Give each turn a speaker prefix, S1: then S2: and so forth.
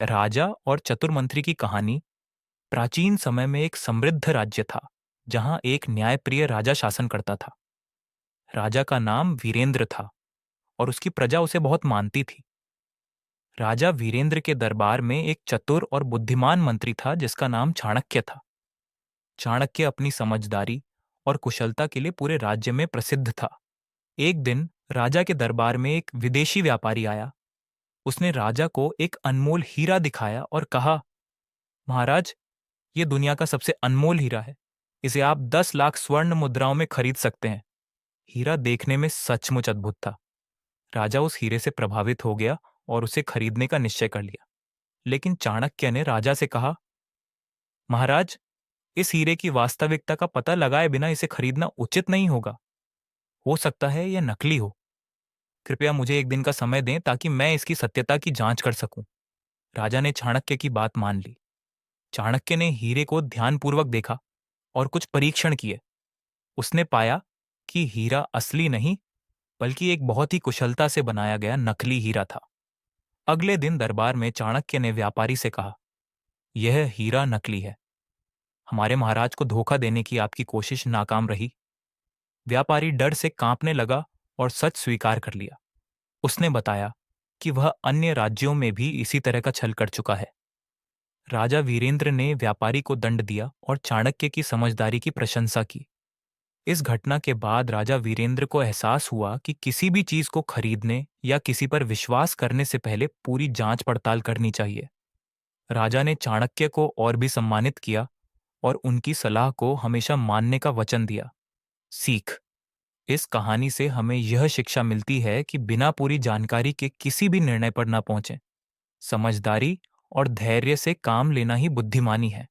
S1: राजा और चतुर मंत्री की कहानी। प्राचीन समय में एक समृद्ध राज्य था जहां एक न्यायप्रिय राजा शासन करता था। राजा का नाम वीरेंद्र था और उसकी प्रजा उसे बहुत मानती थी। राजा वीरेंद्र के दरबार में एक चतुर और बुद्धिमान मंत्री था जिसका नाम चाणक्य था। चाणक्य अपनी समझदारी और कुशलता के लिए पूरे राज्य में प्रसिद्ध था। एक दिन राजा के दरबार में एक विदेशी व्यापारी आया। उसने राजा को एक अनमोल हीरा दिखाया और कहा, महाराज, ये दुनिया का सबसे अनमोल हीरा है। इसे आप 10 लाख स्वर्ण मुद्राओं में खरीद सकते हैं। हीरा देखने में सचमुच अद्भुत था। राजा उस हीरे से प्रभावित हो गया और उसे खरीदने का निश्चय कर लिया। लेकिन चाणक्य ने राजा से कहा, महाराज, इस हीरे की वास्तविकता का पता लगाए बिना इसे खरीदना उचित नहीं होगा। हो सकता है यह नकली हो। कृपया मुझे एक दिन का समय दें ताकि मैं इसकी सत्यता की जांच कर सकूं। राजा ने चाणक्य की बात मान ली। चाणक्य ने हीरे को ध्यानपूर्वक देखा और कुछ परीक्षण किए। उसने पाया कि हीरा असली नहीं बल्कि एक बहुत ही कुशलता से बनाया गया नकली हीरा था। अगले दिन दरबार में चाणक्य ने व्यापारी से कहा, यह हीरा नकली है। हमारे महाराज को धोखा देने की आपकी कोशिश नाकाम रही। व्यापारी डर से कांपने लगा और सच स्वीकार कर लिया। उसने बताया कि वह अन्य राज्यों में भी इसी तरह का छल कर चुका है। राजा वीरेंद्र ने व्यापारी को दंड दिया और चाणक्य की समझदारी की प्रशंसा की। इस घटना के बाद राजा वीरेंद्र को एहसास हुआ कि किसी भी चीज को खरीदने या किसी पर विश्वास करने से पहले पूरी जांच पड़ताल करनी चाहिए। राजा ने चाणक्य को और भी सम्मानित किया और उनकी सलाह को हमेशा मानने का वचन दिया। सीख। इस कहानी से हमें यह शिक्षा मिलती है कि बिना पूरी जानकारी के किसी भी निर्णय पर न पहुंचें। समझदारी और धैर्य से काम लेना ही बुद्धिमानी है।